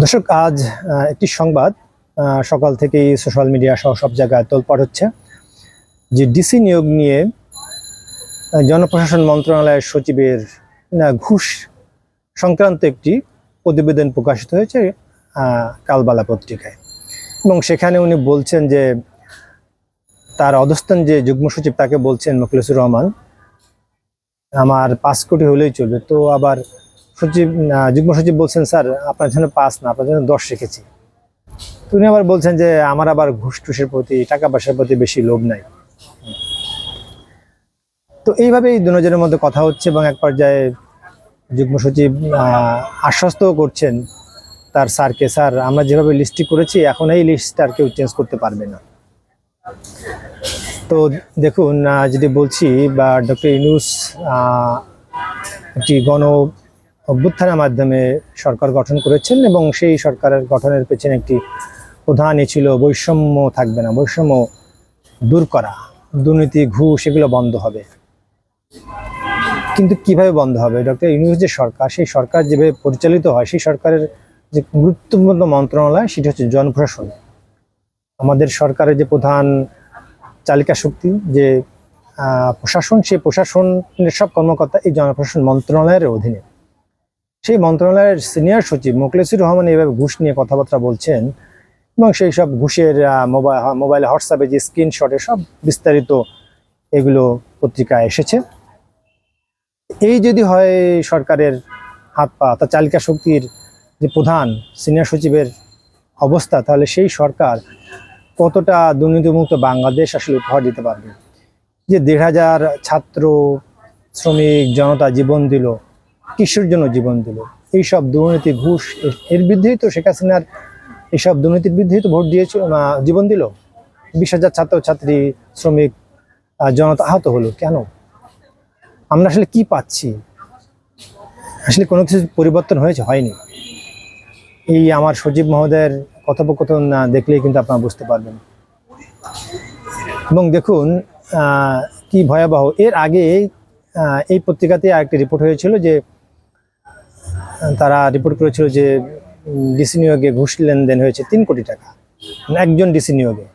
দর্শক, আজ একটি সংবাদ সকাল থেকেই সোশ্যাল মিডিয়া সহ সব জায়গায় তোলপাড় হচ্ছে যে ডিসি নিয়োগ নিয়ে জনপ্রশাসন মন্ত্রণালয়ের সচিবের ঘুষ সংক্রান্ত একটি প্রতিবেদন প্রকাশিত হয়েছে কালবালা পত্রিকায়। এবং সেখানে উনি বলছেন যে তার অধস্থান যে যুগ্ম সচিব তাকে বলছেন মোখলেসুর রহমান, আমার 5 কোটি হলেই চলবে। তো আবার যুগ্ম সচিব বলছেন, স্যার আপনার জন্য 5 না, আপনার জন্য 10 রেখেছি। উনি আবার বলছেন যে আমার আবার ঘুষ টুসের প্রতি, টাকা পয়সার প্রতি বেশি লোভ নাই। তো এইভাবেই দুজনের মধ্যে কথা হচ্ছে এবং এক পর্যায়ে যুগ্ম সচিব আশ্বস্তও করছেন তার স্যারকে, স্যার আমরা যেভাবে লিস্টটি করেছি এখন এই লিস্টটা আর কেউ চেঞ্জ করতে পারবে না। তো দেখুন, যদি বলছি বা ডক্টর ইউনূস একটি গণ অভ্যুত্থানের মাধ্যমে সরকার গঠন করেছেন এবং সেই সরকারের গঠনের পেছনে একটি প্রধানই ছিল বৈষম্য থাকবে না, বৈষম্য দূর করা, দুর্নীতি ঘুষ এগুলো বন্ধ হবে। কিন্তু কিভাবে বন্ধ হবে? ডক্টর ইউনূস যে সরকার, সেই সরকার যেভাবে পরিচালিত হয়, সেই সরকারের যে গুরুত্বপূর্ণ মন্ত্রণালয় সেটা হচ্ছে জনপ্রশাসন। আমাদের সরকারের যে প্রধান চালিকা শক্তি যে প্রশাসন, সেই প্রশাসনের সব কর্মকর্তা এই জনপ্রশাসন মন্ত্রণালয়ের অধীনে। সেই মন্ত্রণালয়ের সিনিয়র সচিব মোখলেসুর রহমান এভাবে ঘুষ নিয়ে কথাবার্তা বলছেন এবং সেই সব ঘুষের মোবাইলে হোয়াটসঅ্যাপে যে স্ক্রিনশটে সব বিস্তারিত এগুলো পত্রিকায় এসেছে। এই যদি হয় সরকারের হাত পা, তা চালিকা শক্তির যে প্রধান সিনিয়র সচিবের অবস্থা, তাহলে সেই সরকার কতটা দুর্নীতিমুক্ত বাংলাদেশ আসলে উপহার দিতে পারবে। যে 1,500 ছাত্র শ্রমিক জনতা জীবন দিল, কিসের জন্য জীবন দিল? এইসব দুর্নীতি ঘুষ এর বিরুদ্ধেই তো শেখ হাসিনার এইসব দুর্নীতির বিরুদ্ধেই তো ভোট দিয়েছে, জীবন দিল। 20,000 ছাত্রছাত্রী শ্রমিক জনতা আহত হলো। কেন? আমরা আসলে কি পাচ্ছি? আসলে কোনো কিছু পরিবর্তন হয়েছে? হয়নি। এই আমার সচিব মহোদয়ের কথোপকথন দেখলেই কিন্তু আপনারা বুঝতে পারবেন। এবং দেখুন কি ভয়াবহ। এর আগে এই পত্রিকাতে আরেকটি রিপোর্ট হয়েছিল যে তারা রিপোর্ট করেছিল যে ডিসি নিয়োগে ঘুষ লেনদেন হয়েছে 3 কোটি টাকা, একজন ডিসি নিয়োগে।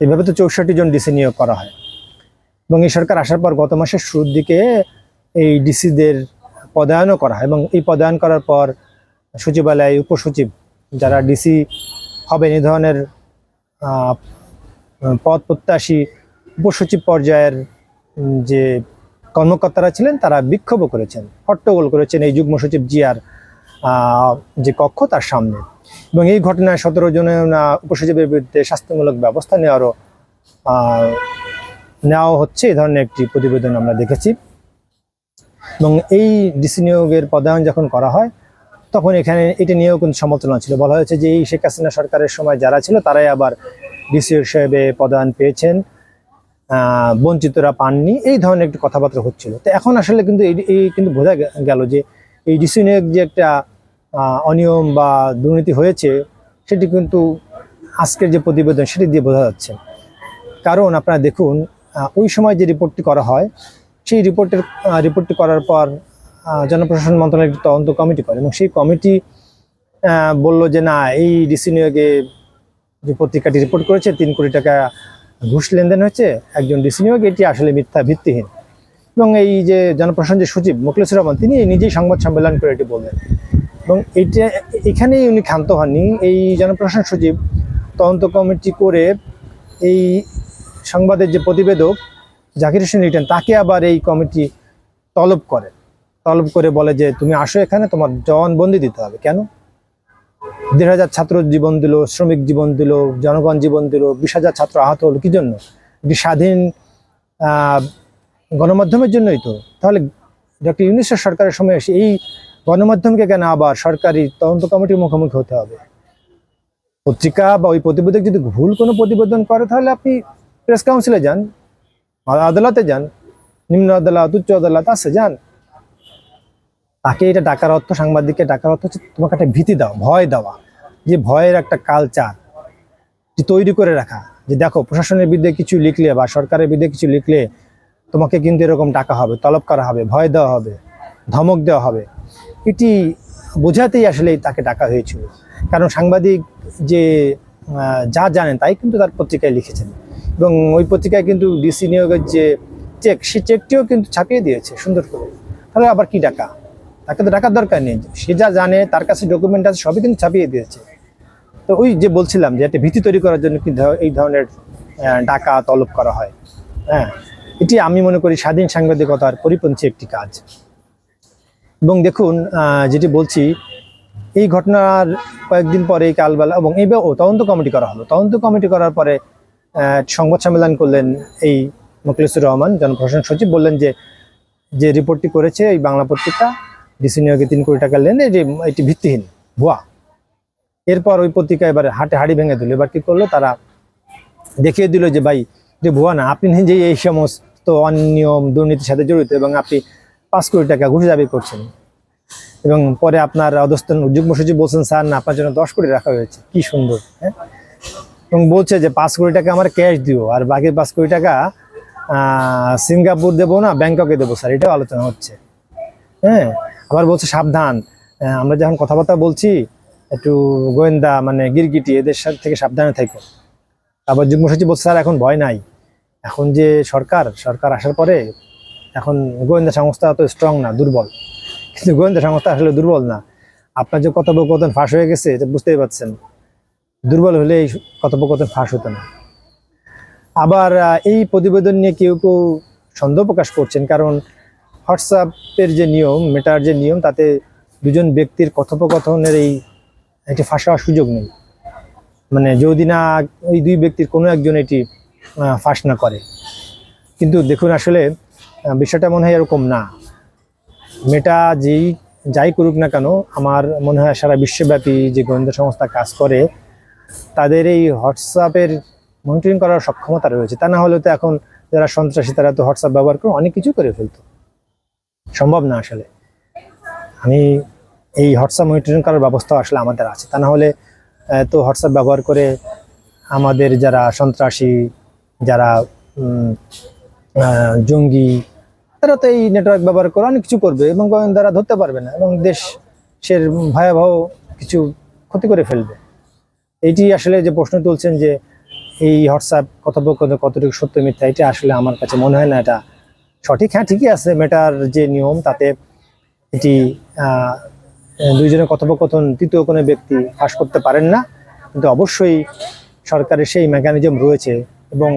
এভাবে তো 64 জন ডিসি নিয়োগ করা হয়। এবং এই সরকার আসার পর গত মাসের শুরুর দিকে এই ডিসিদের পদায়নও করা হয় এবং এই পদায়ন করার পর সচিবালয় উপসচিব যারা ডিসি হবেন এই ধরনের পদ প্রত্যাশী উপসচিব পর্যায়ের যে কর্মকর্তারা ছিলেন তারা বিক্ষোভও করেছেন, হট্টগোল করেছেন এই যুগ্ম সচিব জিয়ার যে কক্ষ তার সামনে। এবং এই ঘটনায় 17 জনের উপসচিবের বিরুদ্ধে শাস্তিমূলক ব্যবস্থা নেওয়া হচ্ছে, এই ধরনের একটি প্রতিবেদন আমরা দেখেছি। এবং এই ডিসি নিয়োগের পদায়ন যখন করা হয় তখন এখানে এটা নিয়েও কিন্তু সমালোচনা ছিল। বলা হয়েছে যে এই শেখ হাসিনা সরকারের সময় যারা ছিল তারাই আবার ডিসি হিসেবে পদায়ন পেয়েছেন, বঞ্চিতরা পাননি, এই ধরনের একটি কথাবার্তা হচ্ছিল। তো এখন আসলে কিন্তু এই কিন্তু বোঝা গেল যে এই ডিসি নিয়োগ যে একটা অনিয়ম বা দুর্নীতি হয়েছে সেটি কিন্তু আজকের যে প্রতিবেদন সেটি দিয়ে বোঝা যাচ্ছে। কারণ আপনারা দেখুন, ওই সময় যে রিপোর্টটি করা হয় সেই রিপোর্টটি করার পর জনপ্রশাসন মন্ত্রণালয় একটি তদন্ত কমিটি করে এবং সেই কমিটি বলল যে না, এই ডিসি নিয়োগে যে পত্রিকাটি রিপোর্ট করেছে 3 কোটি টাকা ঘুষ লেনদেন হয়েছে একজন ডিসি নিয়োগে, এটি আসলে মিথ্যা, ভিত্তিহীন। এবং এই যে জনপ্রশাসন যে সচিব মোখলেসুর রহমান তিনি নিজেই সংবাদ সম্মেলন করে এটি বললেন। এবং এখানেই উনি ক্ষান্ত হননি। এই জনপ্রশাসন সচিব তদন্ত কমিটি করে এই সংবাদের যে প্রতিবেদক জাকির হোসেন লিটন তাকে আবার এই কমিটি তলব করে বলে যে তুমি আসো এখানে, তোমার জবানবন্দি দিতে হবে। কেন? 1,500 ছাত্র জীবন দিল, শ্রমিক জীবন দিল, জনগণ জীবন দিল, 20,000 ছাত্র আহত হলো কি জন্য? একটি স্বাধীন গণমাধ্যমের জন্যই তো। তাহলে ডক্টর ইউনূসের সরকারের সময় এসে এই গণমাধ্যমকে কেন আবার সরকারি তদন্ত কমিটির মুখোমুখি হতে হবে? পত্রিকা বা ওই প্রতিবেদক যদি ভুল কোনো প্রতিবেদন করে তাহলে আপনি প্রেস কাউন্সিলে যান, আদালতে যান, নিম্ন আদালত, উচ্চ আদালত আছে, যান। তাকে এটা ডাকার অর্থ, সাংবাদিককে ডাকার অর্থ হচ্ছে তোমাকে একটা ভীতি দাও, ভয় দেওয়া, যে ভয়ের একটা কালচার তৈরি করে রাখা, যে দেখো প্রশাসনের বিরুদ্ধে কিছু লিখলে বা সরকারের বিরুদ্ধে কিছু লিখলে তোমাকে কিন্তু এরকম ডাকা হবে, তলব করা হবে, ভয় দেওয়া হবে, ধমক দেওয়া হবে। এটি বোঝাতেই আসলে তাকে ডাকা হয়েছিল। কারণ সাংবাদিক যে যা জানেন তাই কিন্তু তার পত্রিকায় লিখেছেন, এবং ওই পত্রিকায় কিন্তু ডিসি নিয়োগের যে চেক, সেই চেকটিও কিন্তু ছাপিয়ে দিয়েছে সুন্দর করে। তাহলে আবার কি ডাকা? তাকে তো ডাকার দরকার নেই, সে যা জানে তার কাছে ডকুমেন্ট আছে সবই কিন্তু ছাপিয়ে দিয়েছে। তো ওই যে বলছিলাম যে একটা ভীতি তৈরি করার জন্য কিন্তু এই ধরনের ডাকা তলব করা হয়। হ্যাঁ, এটি আমি মনে করি স্বাধীন সাংবাদিকতার পরিপন্থী একটি কাজ। এবং দেখুন, যেটি বলছি, এই ঘটনার কয়েকদিন পরে কালবেলা এবং এই তদন্ত কমিটি করা হলো। তদন্ত কমিটি করার পরে সংবাদ সম্মেলন করলেন এই মোখলেছুর রহমান, জনপ্রশাসন সচিব, বললেন যে যে রিপোর্টটি করেছে এই বাংলা পত্রিকা ডিসি নিয়োগে 3 কোটি টাকা লেন, এটি ভিত্তিহীন, ভুয়া। এরপর ওই পত্রিকা এবার হাড়ি ভেঙে দিল। এবার কি করলো, তারা দেখিয়ে দিল যে ভাই যে ভুয়া না, আপনি নিজেই এই সমস্ত অনিয়ম দুর্নীতির সাথে জড়িত এবং আপনি 5 কোটি টাকা ঘুষে দাবি করছেন। এবং পরে আপনার অধস্তন যুগ্ম সচিব বলছেন, স্যার না, আপনার জন্য 10 কোটি রাখা হয়েছে। কি সুন্দর! হ্যাঁ, এবং বলছে যে 5 কোটি টাকা আমার ক্যাশ দিও, আর বাকি 5 কোটি টাকা সিঙ্গাপুর দেবো না ব্যাংককে দেবো স্যার, এটাও আলোচনা হচ্ছে। হ্যাঁ, আবার বলছে সাবধান, আমরা যখন কথাবার্তা বলছি একটু গোয়েন্দা মানে গিরগিটি এদের থেকে সাবধানে থাকো। আবার যুগ্ম সচিব বলছে, স্যার এখন ভয় নাই, এখন যে সরকার আসার পরে এখন গোয়েন্দা সংস্থা অত স্ট্রং না, দুর্বল। কিন্তু গোয়েন্দা সংস্থা আসলে দুর্বল না, আপনার যে কথোপকথন ফাঁস হয়ে গেছে এটা বুঝতেই পারছেন। দুর্বল হলে এই কথোপকথন ফাঁস হতো না। আবার এই প্রতিবেদন নিয়ে কেউ কেউ সন্দেহ প্রকাশ করছেন, কারণ হোয়াটসঅ্যাপের যে নিয়ম, মেটার যে নিয়ম, তাতে দুজন ব্যক্তির কথোপকথনের এটি ফাঁস হওয়ার সুযোগ নেই। মানে যদি না ওই 2 ব্যক্তির কোনো একজন এটি ফাঁস না করে। কিন্তু দেখুন, আসলে বিষয়টা মনে হয় এরকম না। মেটা যাই করুক না কেন, আমার মনে হয় সারা বিশ্বব্যাপী যে গোয়েন্দা সংস্থা কাজ করে তাদের এই হোয়াটসঅ্যাপের মনিটরিং করার সক্ষমতা রয়েছে। তা না হলে তো এখন যারা সন্ত্রাসী তারা তো হোয়াটসঅ্যাপ ব্যবহার করে অনেক কিছু করে ফেলতো। সম্ভব না আসলে। আমি এই হোয়াটসঅ্যাপ মনিটরিং করার ব্যবস্থা আসলে আমাদের আছে, তা না হলে তো হোয়াটসঅ্যাপ ব্যবহার করে আমাদের যারা সন্ত্রাসী, যারা জঙ্গি, তারা তো এই নেটওয়ার্ক ব্যবহার করে অনেক কিছু করবে এবং গোয়েন্দারা ধরতে পারবে না এবং দেশের ভয়াবহ কিছু ক্ষতি করে ফেলবে। এইটি আসলে যে প্রশ্ন তুলছেন যে এই হোয়াটসঅ্যাপ কথোপকথন কতটুকু সত্য মিথ্যা, এটা আসলে আমার কাছে মনে হয় না এটা সঠিক। হ্যাঁ, ঠিকই আছে, মেটার যে নিয়ম তাতে এটি দুইজনের কথোপকথন তৃতীয় কোনো ব্যক্তি ফাঁস করতে পারেন না, কিন্তু অবশ্যই সরকারের সেই মেকানিজম রয়েছে এবং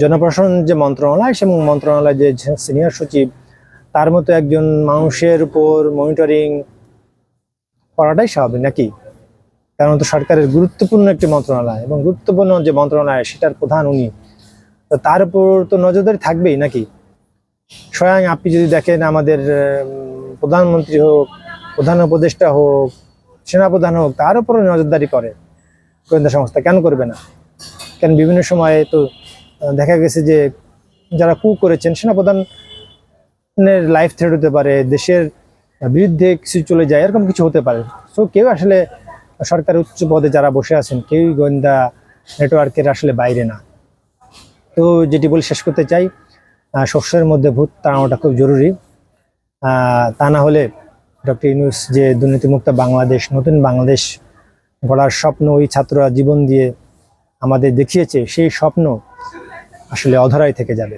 জনপ্রশাসন যে মন্ত্রণালয়, সে মন্ত্রণালয় যে সিনিয়র সচিব, তার মতো একজন মানুষের উপর মনিটরিং করাটাই স্বাভাবিক নাকি? কারণ তো সরকারের গুরুত্বপূর্ণ একটি মন্ত্রণালয় এবং গুরুত্বপূর্ণ যে মন্ত্রণালয় সেটার প্রধান উনি, তো তার উপর তো নজরদারি থাকবেই নাকি? স্বয়ং আপনি যদি দেখেন আমাদের প্রধানমন্ত্রী হোক, প্রধান উপদেষ্টা হোক, সেনাপ্রধান হোক, তার উপরও নজরদারি করে গোয়েন্দা সংস্থা, কেন করবে না? কেন বিভিন্ন সময়ে তো দেখা গেছে যে যারা কু করেছেন, সেনাপ্রধানের লাইফ থ্রেট হতে পারে, দেশের বিরুদ্ধে কিছু চলে যায়, এরকম কিছু হতে পারে। সো কেউ আসলে সরকারের উচ্চ পদে যারা বসে আছেন কেউই গোয়েন্দা নেটওয়ার্কের আসলে বাইরে না। তো যেটি বলে শেষ করতে চাই, শস্যের মধ্যে ভূত তাড়ানোটা খুব জরুরি। তা না হলে ডক্টর ইউনূস যে দুর্নীতিমুক্ত বাংলাদেশ, নতুন বাংলাদেশ গড়ার স্বপ্ন ওই ছাত্ররা জীবন দিয়ে আমাদের দেখিয়েছে, সেই স্বপ্ন আসলে অধরাই থেকে যাবে।